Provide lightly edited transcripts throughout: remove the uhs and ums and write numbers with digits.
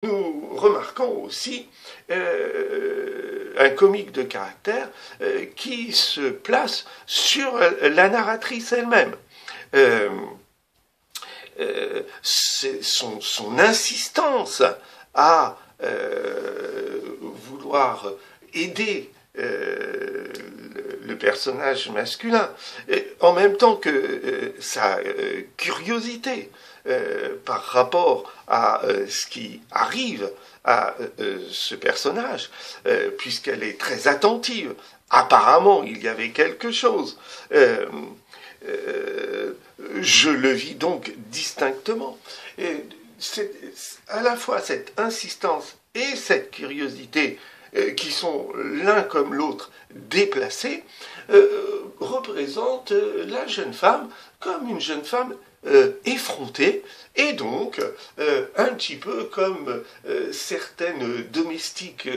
nous remarquons aussi un comique de caractère qui se place sur la narratrice elle-même. Son insistance à vouloir aider le personnage masculin, en même temps que sa curiosité par rapport à ce qui arrive à ce personnage, puisqu'elle est très attentive. Apparemment, il y avait quelque chose. Je le vis donc distinctement. Et c'est à la fois cette insistance et cette curiosité qui sont l'un comme l'autre déplacés, représentent la jeune femme comme une jeune femme effrontée, et donc un petit peu comme certaines domestiques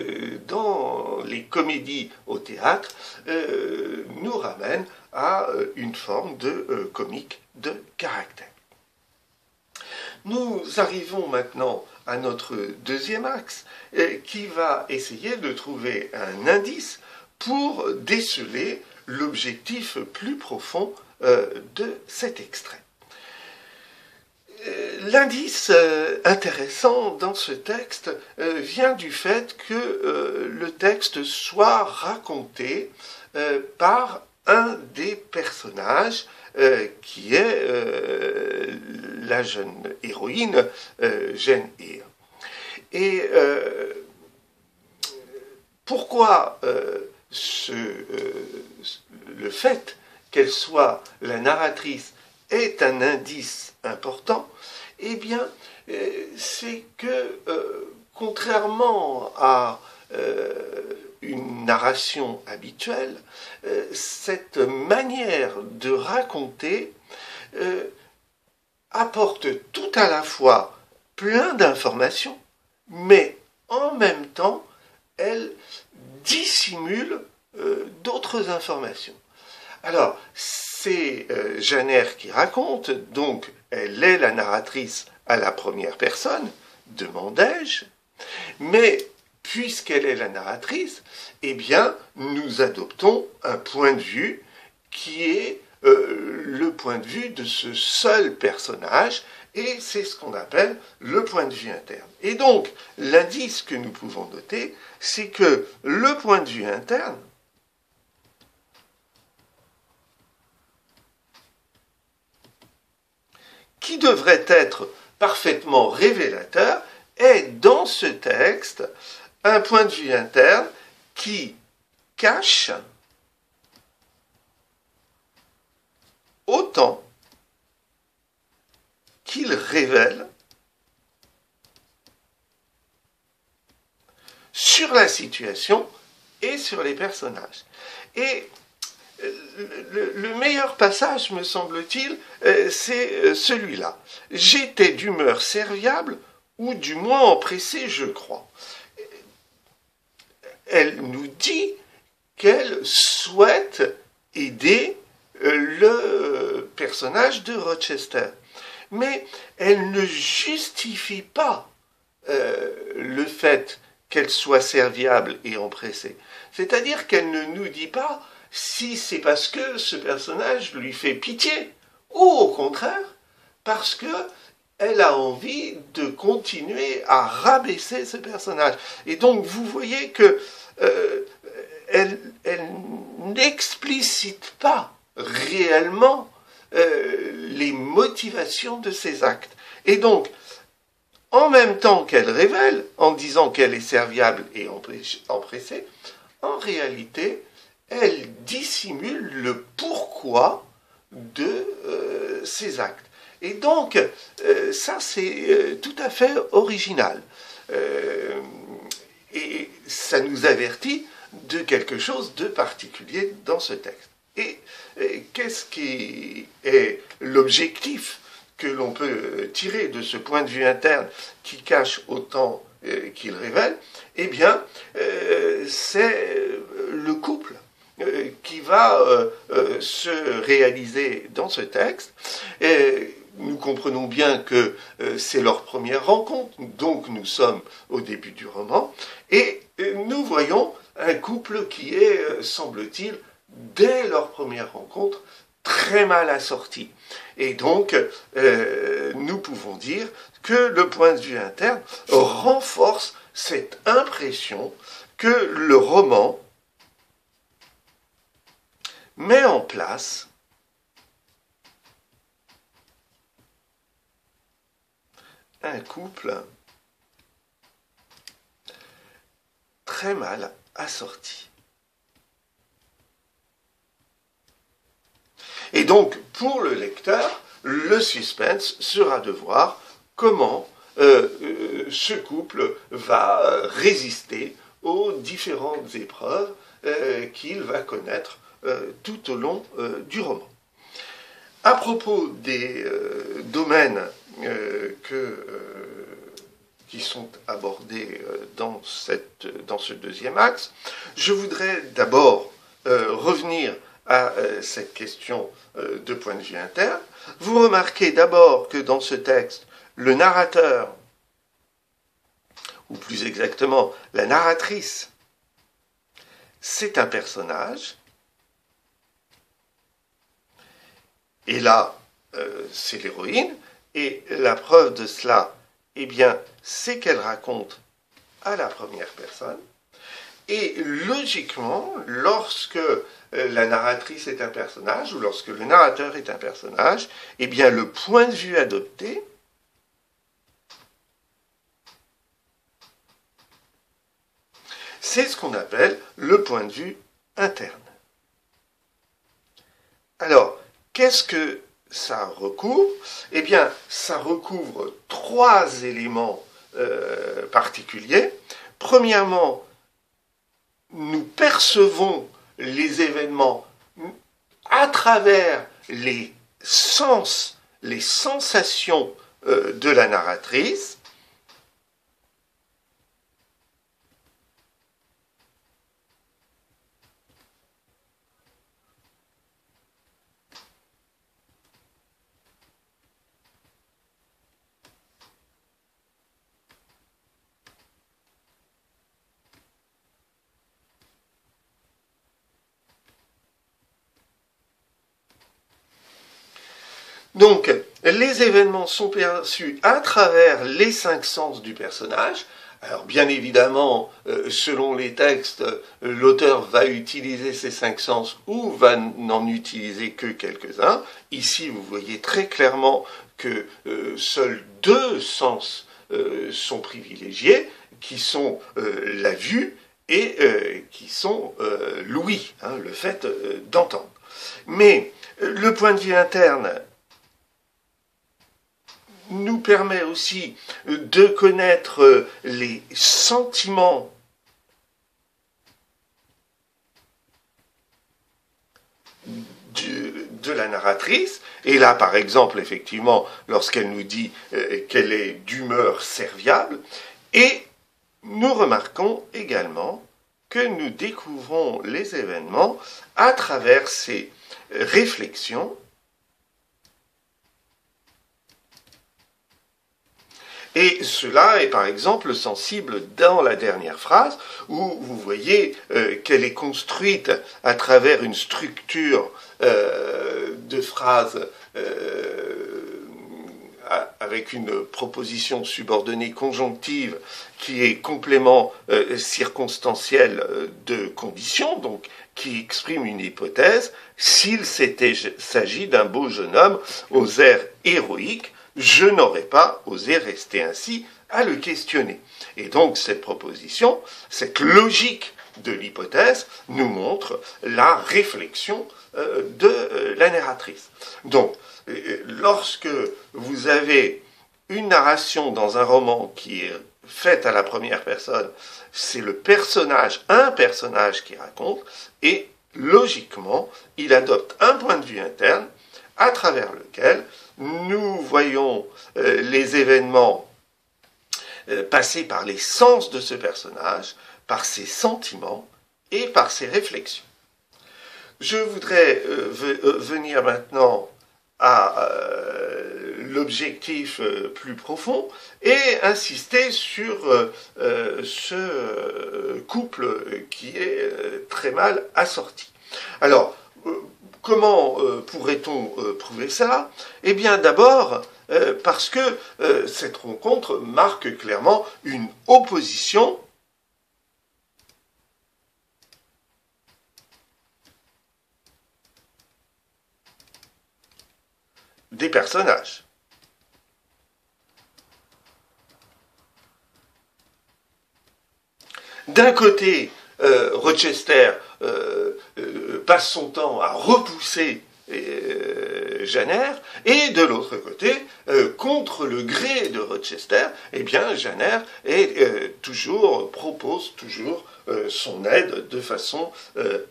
dans les comédies au théâtre nous ramènent à une forme de comique de caractère. Nous arrivons maintenant à notre deuxième axe qui va essayer de trouver un indice pour déceler l'objectif plus profond de cet extrait. L'indice intéressant dans ce texte vient du fait que le texte soit raconté par un des personnages qui est la jeune héroïne Jane Eyre. Et pourquoi le fait qu'elle soit la narratrice est un indice important? Eh bien, c'est que, contrairement à une narration habituelle, cette manière de raconter apporte tout à la fois plein d'informations, mais en même temps, elle dissimule d'autres informations. Alors, c'est Jane Eyre qui raconte, donc elle est la narratrice à la première personne, demandai-je, mais puisqu'elle est la narratrice, eh bien, nous adoptons un point de vue qui est le point de vue de ce seul personnage, et c'est ce qu'on appelle le point de vue interne. Et donc, l'indice que nous pouvons noter, c'est que le point de vue interne qui devrait être parfaitement révélateur, est dans ce texte un point de vue interne qui cache autant qu'il révèle sur la situation et sur les personnages. Et le meilleur passage, me semble-t-il, c'est celui-là. J'étais d'humeur serviable, ou du moins empressé, je crois. Elle nous dit qu'elle souhaite aider le personnage de Rochester. Mais elle ne justifie pas le fait qu'elle soit serviable et empressée. C'est-à-dire qu'elle ne nous dit pas si c'est parce que ce personnage lui fait pitié, ou au contraire, parce que elle a envie de continuer à rabaisser ce personnage. Et donc vous voyez que elle n'explicite pas réellement les motivations de ses actes. Et donc, en même temps qu'elle révèle, en disant qu'elle est serviable et empressée, en réalité, elle dissimule le pourquoi de ses actes. Et donc, ça c'est tout à fait original. Et ça nous avertit de quelque chose de particulier dans ce texte. Et qu'est-ce qui est l'objectif que l'on peut tirer de ce point de vue interne qui cache autant qu'il révèle? Eh bien, c'est le couple qui va se réaliser dans ce texte, nous comprenons bien que c'est leur première rencontre, donc nous sommes au début du roman, et nous voyons un couple qui est, semble-t-il, dès leur première rencontre, très mal assorti. Et donc, nous pouvons dire que le point de vue interne renforce cette impression que le roman met en place un couple très mal assorti. Et donc, pour le lecteur, le suspense sera de voir comment ce couple va résister aux différentes épreuves qu'il va connaître tout au long du roman. À propos des domaines qui sont abordés dans ce deuxième axe, je voudrais d'abord revenir à cette question de point de vue interne. Vous remarquez d'abord que dans ce texte, le narrateur, ou plus exactement la narratrice, c'est un personnage. Et là, c'est l'héroïne. Et la preuve de cela, eh bien, c'est qu'elle raconte à la première personne. Et logiquement, lorsque la narratrice est un personnage, ou lorsque le narrateur est un personnage, eh bien, le point de vue adopté c'est ce qu'on appelle le point de vue interne. Alors, qu'est-ce que ça recouvre? Eh bien, ça recouvre trois éléments particuliers. Premièrement, nous percevons les événements à travers les sens, les sensations de la narratrice. Donc, les événements sont perçus à travers les cinq sens du personnage. Alors, bien évidemment, selon les textes, l'auteur va utiliser ces cinq sens ou va n'en utiliser que quelques-uns. Ici, vous voyez très clairement que seuls deux sens sont privilégiés, qui sont la vue et qui sont l'ouïe, hein, le fait d'entendre. Mais le point de vue interne nous permet aussi de connaître les sentiments de la narratrice. Et là, par exemple, effectivement, lorsqu'elle nous dit qu'elle est d'humeur serviable, et nous remarquons également que nous découvrons les événements à travers ces réflexions. Et cela est par exemple sensible dans la dernière phrase, où vous voyez qu'elle est construite à travers une structure de phrase avec une proposition subordonnée conjonctive qui est complément circonstanciel de condition, donc qui exprime une hypothèse. S'il s'agit d'un beau jeune homme aux airs héroïques, je n'aurais pas osé rester ainsi à le questionner. Et donc cette proposition, cette logique de l'hypothèse nous montre la réflexion de la narratrice. Donc, lorsque vous avez une narration dans un roman qui est faite à la première personne, c'est le personnage, un personnage qui raconte, et logiquement, il adopte un point de vue interne à travers lequel nous voyons les événements passer par les sens de ce personnage, par ses sentiments et par ses réflexions. Je voudrais venir maintenant à l'objectif plus profond et insister sur ce couple qui est très mal assorti. Alors, comment pourrait-on prouver ça? Eh bien, d'abord, parce que cette rencontre marque clairement une opposition des personnages. D'un côté, Rochester passe son temps à repousser Janer, et de l'autre côté, contre le gré de Rochester, eh bien, Janer propose toujours son aide de façon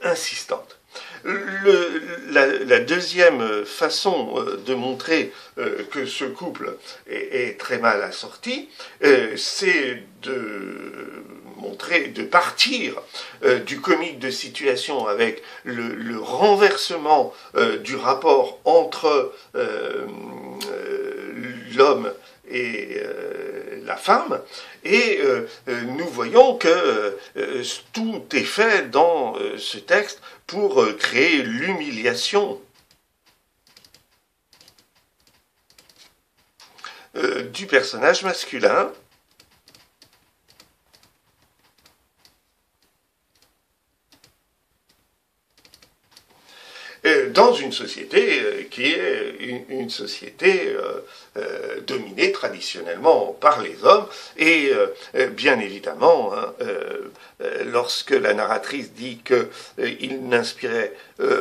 insistante. La deuxième façon de montrer que ce couple est très mal assorti, c'est de partir du comique de situation avec le renversement du rapport entre l'homme et la femme, et nous voyons que tout est fait dans ce texte pour créer l'humiliation du personnage masculin, dans une société qui est une société dominée traditionnellement par les hommes, et bien évidemment, lorsque la narratrice dit qu'il n'inspirait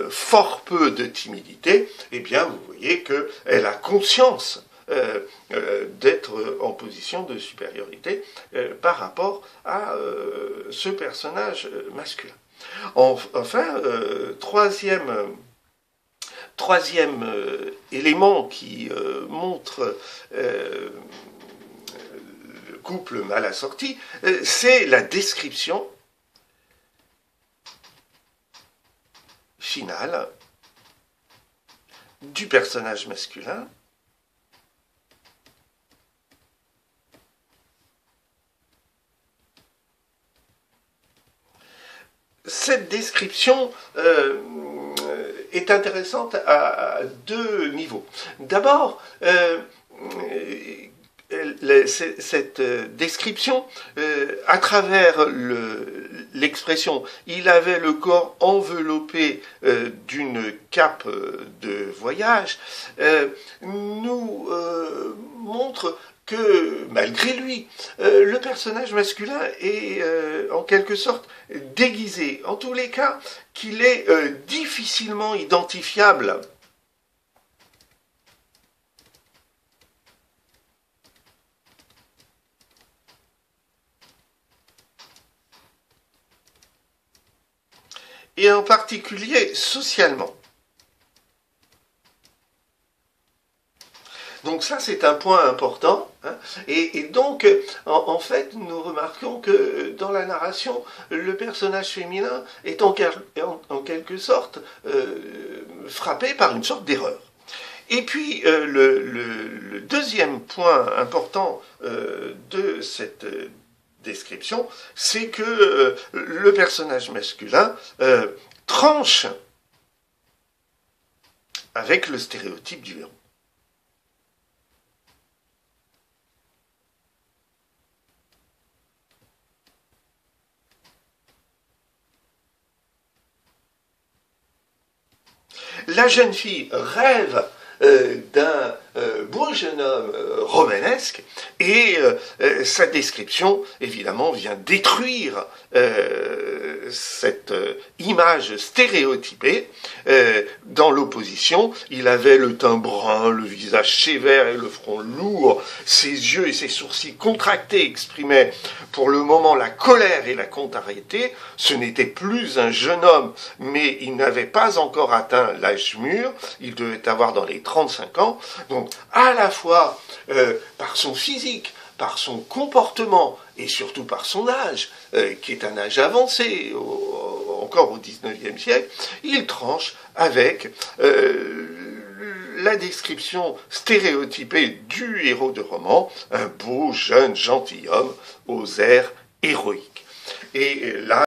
fort peu de timidité, eh bien vous voyez qu'elle a conscience d'être en position de supériorité par rapport à ce personnage masculin. Enfin, troisième élément qui montre le couple mal assorti, c'est la description finale du personnage masculin cette description est intéressante à deux niveaux. D'abord, cette description, à travers l'expression « il avait le corps enveloppé d'une cape de voyage », nous montre que, malgré lui, le personnage masculin est en quelque sorte déguisé. En tous les cas, qu'il est difficilement identifiable. Et en particulier socialement. Donc ça, c'est un point important. Hein. Et donc, en fait, nous remarquons que dans la narration, le personnage féminin est en quelque sorte frappé par une sorte d'erreur. Et puis, le deuxième point important de cette description, c'est que le personnage masculin tranche avec le stéréotype du héros. La jeune fille rêve d'un beau jeune homme romanesque, et sa description, évidemment, vient détruire cette image stéréotypée. Dans l'opposition, il avait le teint brun, le visage sévère et le front lourd, ses yeux et ses sourcils contractés exprimaient pour le moment la colère et la contrariété. Ce n'était plus un jeune homme, mais il n'avait pas encore atteint l'âge mûr, il devait avoir dans les 35 ans, donc à la fois par son physique, par son comportement et surtout par son âge, qui est un âge avancé, encore au XIXe siècle, il tranche avec la description stéréotypée du héros de roman, un beau, jeune gentilhomme aux airs héroïques. Et là,